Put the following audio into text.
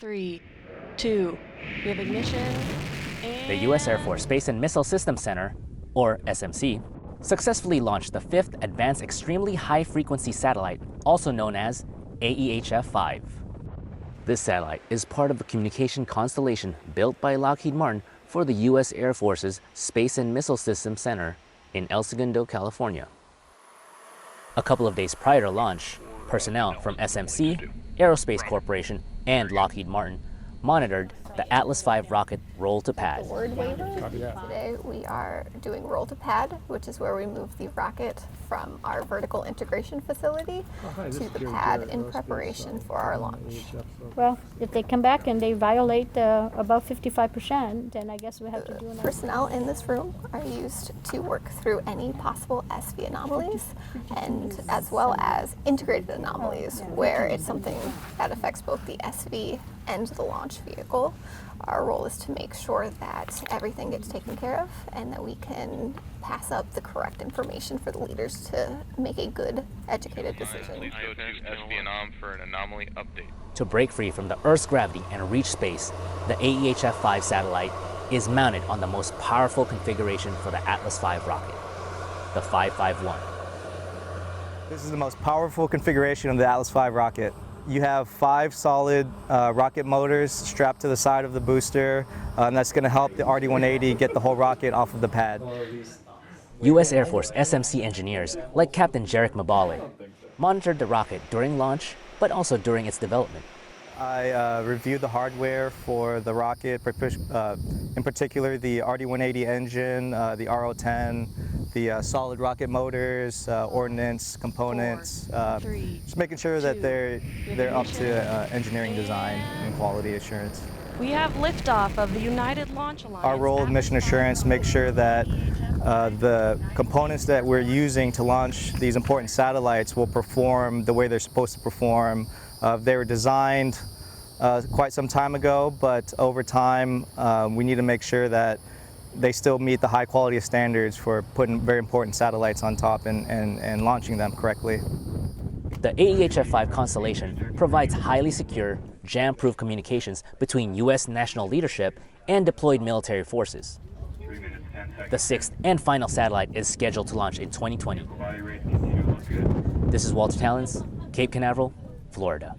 3, 2, we have ignition, and... The U.S. Air Force Space and Missile Systems Center, or SMC, successfully launched the 5th Advanced Extremely High Frequency Satellite, also known as AEHF-5. This satellite is part of a communication constellation built by Lockheed Martin for the U.S. Air Force's Space and Missile Systems Center in El Segundo, California. A couple of days prior to launch, personnel from SMC, Aerospace Corporation, and Lockheed Martin monitored the Atlas V rocket roll to pad. Board waiver. Today we are doing roll to pad, which is where we move the rocket from our vertical integration facility to the pad in preparation for our launch. Well, if they come back and they violate above 55%, then I guess we have to do another. Personnel in this room are used to work through any possible SV anomalies, and as well as integrated anomalies where it's something that affects both the SV and the launch vehicle. Our role is to make sure that everything gets taken care of and that we can pass up the correct information for the leaders to make a good, educated decision. Please go to SV anom for an anomaly update. To break free from the Earth's gravity and reach space, the AEHF-5 satellite is mounted on the most powerful configuration for the Atlas V rocket, the 551. This is the most powerful configuration of the Atlas V rocket. You have 5 solid rocket motors strapped to the side of the booster, and that's going to help the RD-180 get the whole rocket off of the pad. U.S. Air Force SMC engineers like Captain Jeric Mibale monitored the rocket during launch, but also during its development. I reviewed the hardware for the rocket, in particular the RD-180 engine, the RO-10, the solid rocket motors, ordnance, components, just making sure that they're up to engineering design and quality assurance. We have liftoff of the United Launch Alliance. Our role in mission assurance makes sure that the components that we're using to launch these important satellites will perform the way they're supposed to perform. They were designed quite some time ago, but over time we need to make sure that they still meet the high quality standards for putting very important satellites on top and launching them correctly. The AEHF-5 constellation provides highly secure, jam-proof communications between U.S. national leadership and deployed military forces. The 6th and final satellite is scheduled to launch in 2020. This is Walter Talens, Cape Canaveral, Florida.